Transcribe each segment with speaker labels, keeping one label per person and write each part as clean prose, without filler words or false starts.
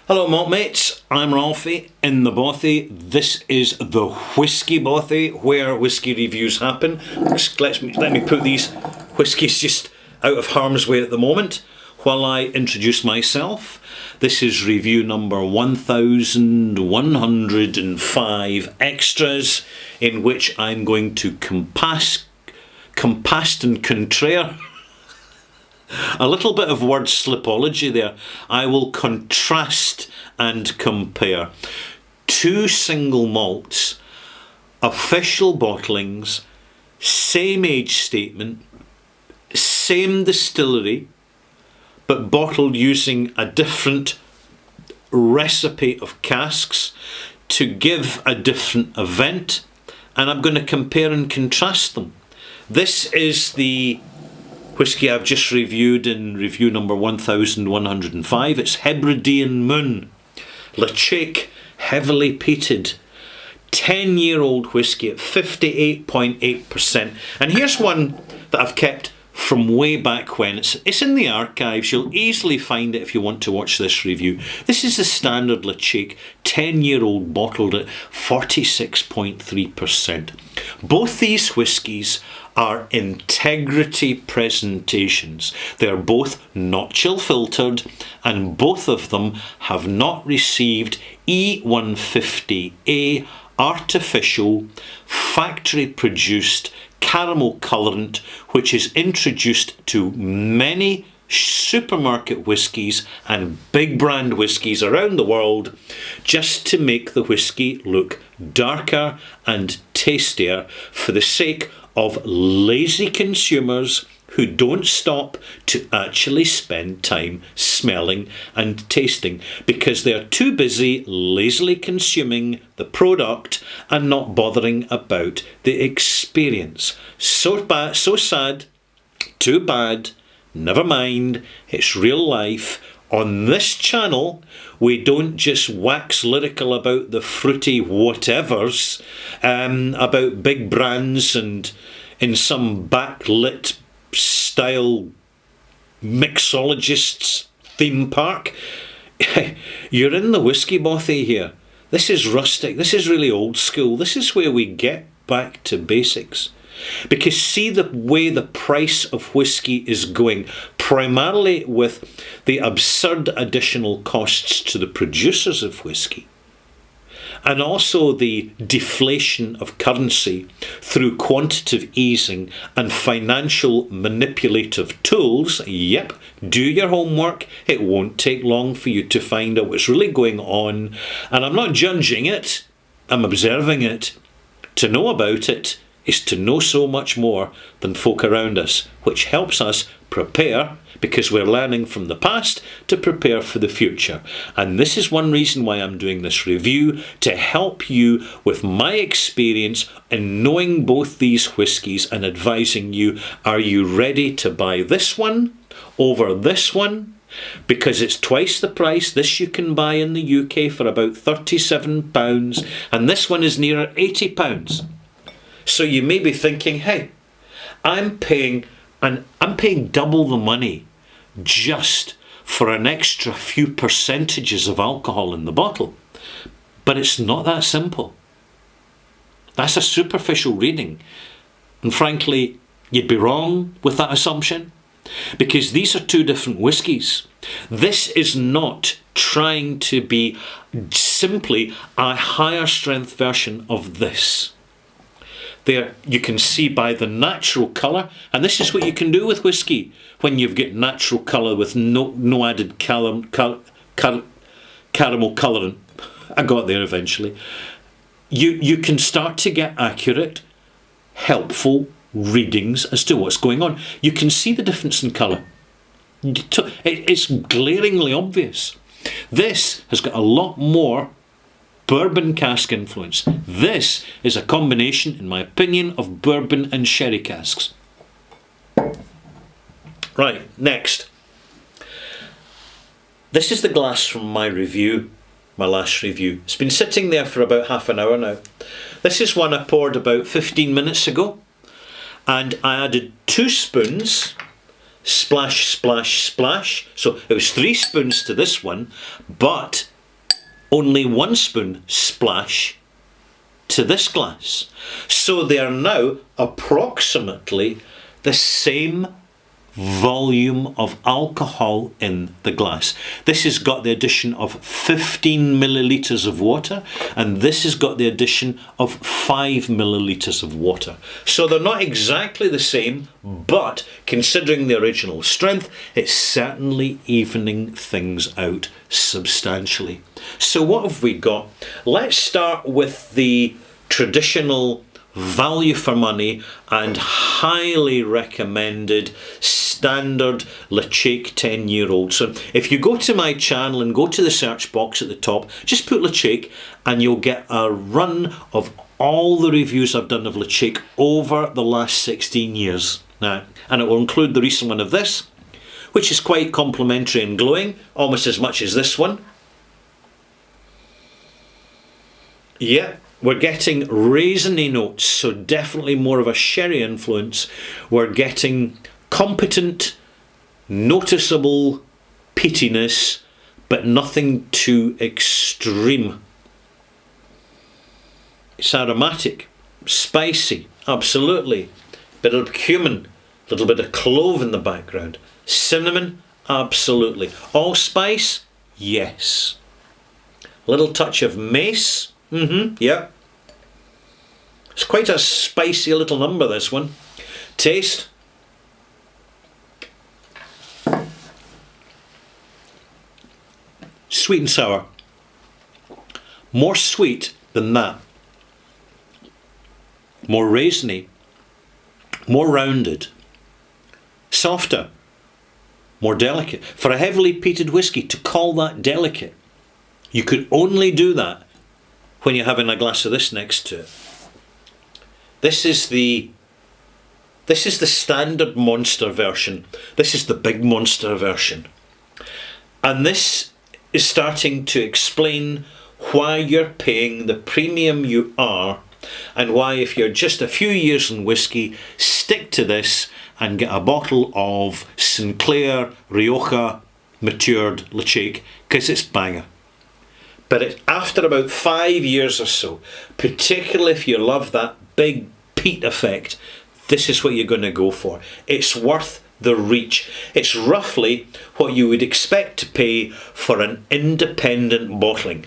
Speaker 1: Hello malt mates, I'm Ralphie in the Bothy. This is the Whisky Bothy, where whisky reviews happen. Let me put these whiskies just out of harm's way at the moment while I introduce myself. This is review number 1105 extras, in which I'm going to compast and contrare. A little bit of word slipology there. I will contrast and compare two single malts, official bottlings, same age statement, same distillery, but bottled using a different recipe of casks to give a different event, and I'm going to compare and contrast them. This is the whisky I've just reviewed in review number 1105. It's Hebridean Moon, Ledaig, heavily peated, 10-year-old whisky at 58.8%. And here's one that I've kept from way back when. It's in the archives. You'll easily find it if you want to watch this review. This is the standard Ledaig, 10-year-old, bottled at 46.3%. Both these whiskies are integrity presentations. They're both not chill filtered, and both of them have not received E150A artificial factory produced caramel colourant, which is introduced to many supermarket whiskies and big brand whiskies around the world just to make the whisky look darker and tastier for the sake of lazy consumers who don't stop to actually spend time smelling and tasting because they're too busy lazily consuming the product and not bothering about the experience. So bad, so sad, too bad, never mind, it's real life. On this channel, we don't just wax lyrical about the fruity whatevers, about big brands and in some backlit style mixologist's theme park. You're in the Whisky Bothy here. This is rustic, this is really old school, this is where we get back to basics. Because see the way the price of whisky is going, primarily with the absurd additional costs to the producers of whisky, and also the deflation of currency through quantitative easing and financial manipulative tools. Yep, do your homework. It won't take long for you to find out what's really going on. And I'm not judging it, I'm observing it. To know about it is to know so much more than folk around us, which helps us prepare, because we're learning from the past to prepare for the future. And this is one reason why I'm doing this review, to help you with my experience in knowing both these whiskies and advising you, are you ready to buy this one over this one? Because it's twice the price. This you can buy in the UK for about £37, and this one is nearer £80. So you may be thinking, hey, I'm paying double the money just for an extra few percentages of alcohol in the bottle. But it's not that simple. That's a superficial reading. And frankly, you'd be wrong with that assumption, because these are two different whiskies. This is not trying to be simply a higher strength version of this. There you can see by the natural colour, and this is what you can do with whisky when you've got natural colour with no added caramel colourant. I got there eventually. You can start to get accurate, helpful readings as to what's going on. You can see the difference in colour. It's glaringly obvious. This has got a lot more bourbon cask influence. This is a combination, in my opinion, of bourbon and sherry casks. Right, next. This is the glass from my review, my last review. It's been sitting there for about half an hour now. This is one I poured about 15 minutes ago, and I added 2 spoons, splash, splash, splash. So it was 3 spoons to this one, but only 1 spoon splash to this glass. So they are now approximately the same volume of alcohol in the glass. This has got the addition of 15 millilitres of water, and this has got the addition of 5 millilitres of water. So they're not exactly the same, but considering the original strength, it's certainly evening things out substantially. So what have we got? Let's start with the traditional value for money and highly recommended standard Lechaik 10-year-old. So if you go to my channel and go to the search box at the top, just put Lechaik and you'll get a run of all the reviews I've done of Lechaik over the last 16 years. Now, and it will include the recent one of this, which is quite complimentary and glowing, almost as much as this one. Yeah. We're getting raisiny notes, so definitely more of a sherry influence. We're getting competent, noticeable peatiness, but nothing too extreme. It's aromatic, spicy, absolutely. Bit of cumin, a little bit of clove in the background. Cinnamon, absolutely. Allspice, yes. A little touch of mace. Yeah. It's quite a spicy little number, this one. Taste. Sweet and sour. More sweet than that. More raisiny. More rounded. Softer. More delicate. For a heavily peated whiskey, to call that delicate, you could only do that when you're having a glass of this next to it. This is the standard monster version. This is the big monster version. And this is starting to explain why you're paying the premium you are, and why, if you're just a few years in whiskey, stick to this and get a bottle of Sinclair Rioja matured Lechaik, because it's banger. But after about 5 years or so, particularly if you love that big peat effect, this is what you're going to go for. It's worth the reach. It's roughly what you would expect to pay for an independent bottling.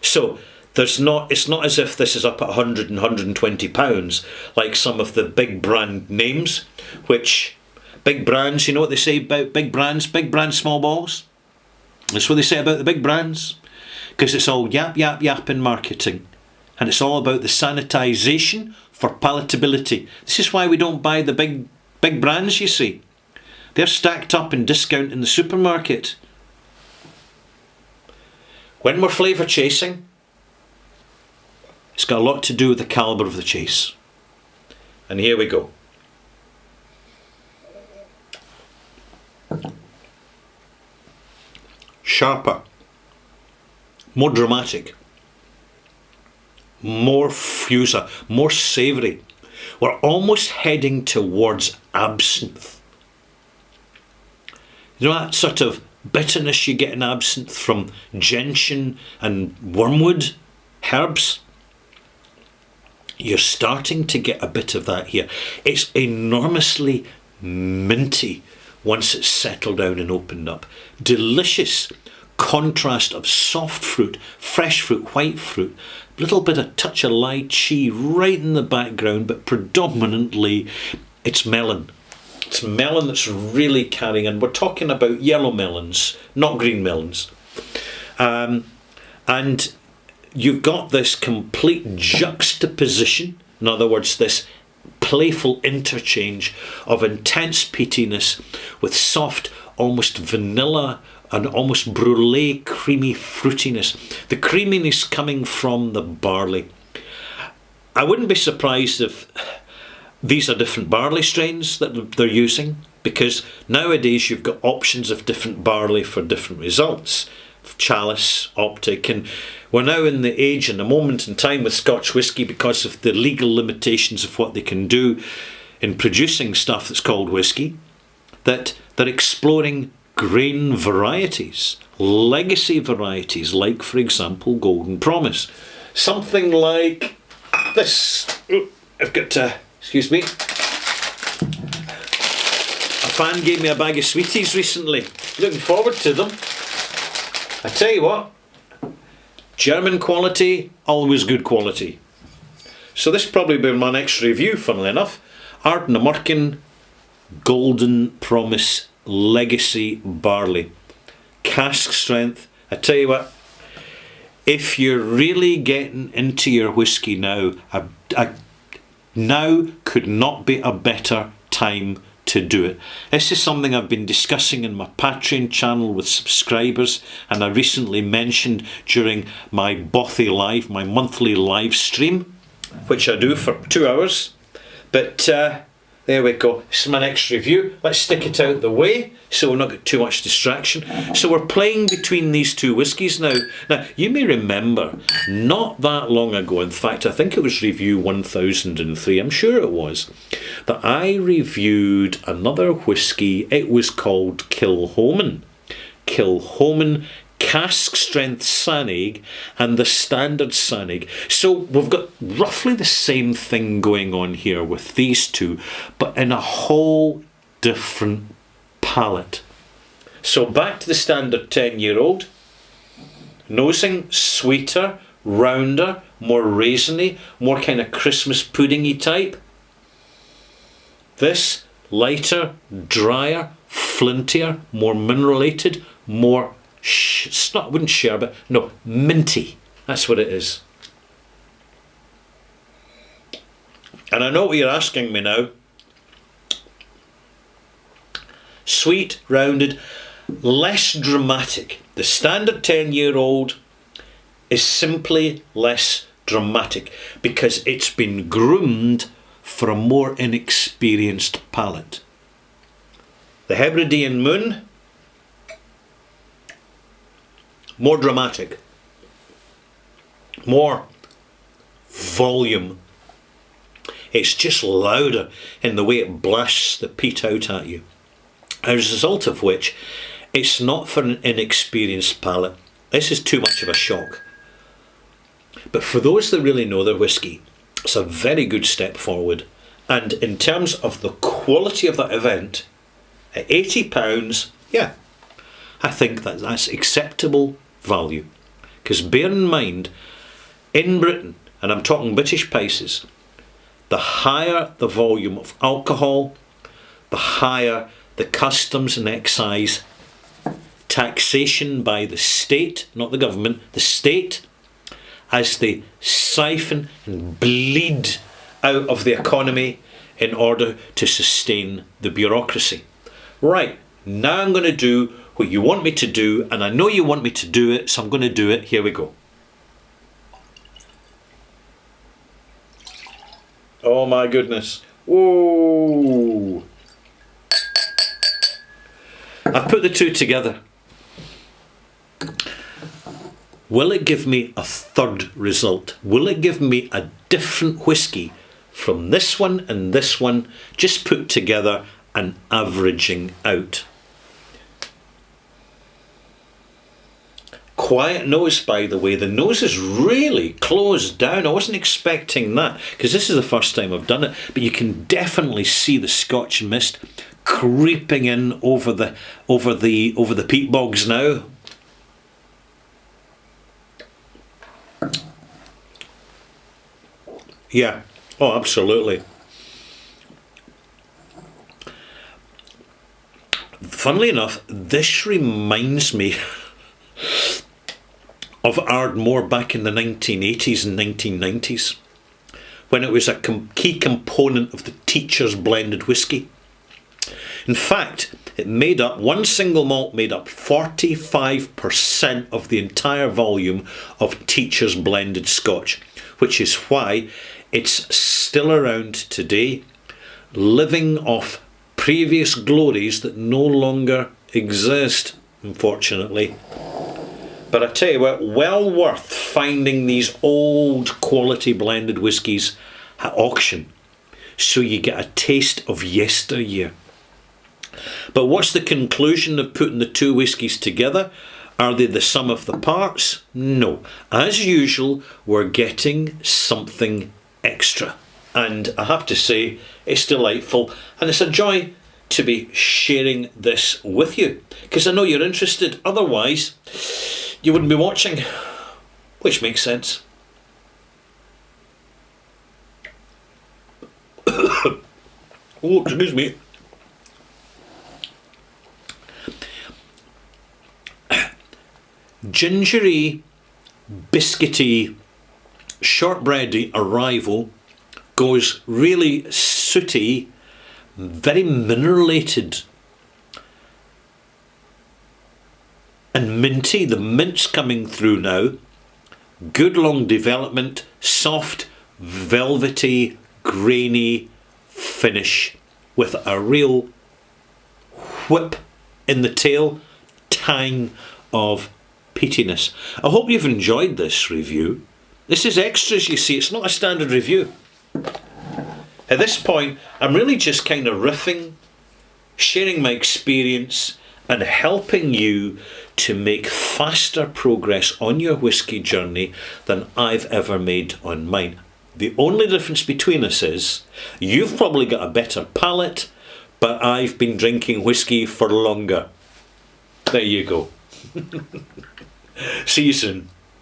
Speaker 1: So it's not as if this is up at 100 and 120 pounds like some of the big brand names, which big brands, you know what they say about big brands, small balls? That's what they say about the big brands. Because it's all yap, yap, yap in marketing. And it's all about the sanitisation for palatability. This is why we don't buy the big brands, you see. They're stacked up in discount in the supermarket. When we're flavour chasing, it's got a lot to do with the calibre of the chase. And here we go. Sharper. More dramatic, more fuser, more savoury. We're almost heading towards absinthe. You know that sort of bitterness you get in absinthe from gentian and wormwood herbs? You're starting to get a bit of that here. It's enormously minty once it's settled down and opened up. Delicious contrast of soft fruit, fresh fruit, white fruit, a little bit of touch of lychee right in the background, but predominantly it's melon. It's melon that's really carrying, and we're talking about yellow melons, not green melons. And you've got this complete juxtaposition, in other words, this playful interchange of intense peatiness with soft, almost vanilla and almost brulee creamy fruitiness. The creaminess coming from the barley. I wouldn't be surprised if these are different barley strains that they're using, because nowadays you've got options of different barley for different results. Chalice, Optic, and we're now in the age and the moment in time with Scotch whisky, because of the legal limitations of what they can do in producing stuff that's called whisky, that they're exploring grain varieties, legacy varieties, like, for example, Golden Promise. Something like this. Ooh, I've got to, excuse me. A fan gave me a bag of sweeties recently. Looking forward to them. I tell you what, German quality, always good quality. So this will probably be my next review, funnily enough. Ardnamurchan Golden Promise Legacy Barley. Cask strength. I tell you what, if you're really getting into your whisky now, now could not be a better time to do it. This is something I've been discussing in my Patreon channel with subscribers, and I recently mentioned during my Bothy Live, my monthly live stream, which I do for 2 hours. But there we go. This is my next review. Let's stick it out the way so we've not got too much distraction. So we're playing between these two whiskies now. Now, you may remember, not that long ago, in fact, I think it was review 1003, I'm sure it was, that I reviewed another whisky. It was called Kilchoman. Kilchoman Cask Strength Sanig and the Standard Sanig. So we've got roughly the same thing going on here with these two, but in a whole different palate. So back to the Standard 10-year-old. Nosing, sweeter, rounder, more raisiny, more kind of Christmas puddingy type. This, lighter, drier, flintier, more mineralated, more I wouldn't share, but no, minty. That's what it is. And I know what you're asking me now. Sweet, rounded, less dramatic. The Standard 10-year-old is simply less dramatic because it's been groomed for a more inexperienced palate. The Hebridean Moon, more dramatic, more volume. It's just louder in the way it blasts the peat out at you. As a result of which, it's not for an inexperienced palate. This is too much of a shock. But for those that really know their whisky, it's a very good step forward. And in terms of the quality of that event, at £80, yeah, I think that's acceptable value. Because bear in mind, in Britain, and I'm talking British prices, the higher the volume of alcohol, the higher the customs and excise, taxation by the state, not the government, the state, as they siphon and bleed out of the economy in order to sustain the bureaucracy. Right, now I'm going to do what you want me to do, and I know you want me to do it, so I'm going to do it. Here we go. Oh my goodness. Whoa. I've put the two together. Will it give me a third result? Will it give me a different whisky from this one and this one, just put together and averaging out? Quiet nose, by the way. The nose is really closed down. I wasn't expecting that because this is the first time I've done it, but you can definitely see the Scotch mist creeping in over the peat bogs now. Yeah, oh, absolutely. Funnily enough, this reminds me of Ardmore back in the 1980s and 1990s, when it was a key component of the Teacher's blended whisky. In fact, one single malt made up 45% of the entire volume of Teacher's blended Scotch, which is why it's still around today, living off previous glories that no longer exist, unfortunately. But I tell you what, well worth finding these old quality blended whiskies at auction so you get a taste of yesteryear. But what's the conclusion of putting the two whiskies together? Are they the sum of the parts? No. As usual, we're getting something extra. And I have to say, it's delightful. And it's a joy to be sharing this with you. Because I know you're interested. Otherwise, you wouldn't be watching. Which makes sense. Oh, excuse me. Gingery, biscuity, shortbready arrival goes really sooty, very mineralated and minty. The mint's coming through now. Good long development, soft, velvety, grainy finish with a real whip in the tail, tang of peatiness. I hope you've enjoyed this review. This is extras, you see, it's not a standard review. At this point, I'm really just kind of riffing, sharing my experience and helping you to make faster progress on your whisky journey than I've ever made on mine. The only difference between us is you've probably got a better palate, but I've been drinking whisky for longer. There you go. See you soon.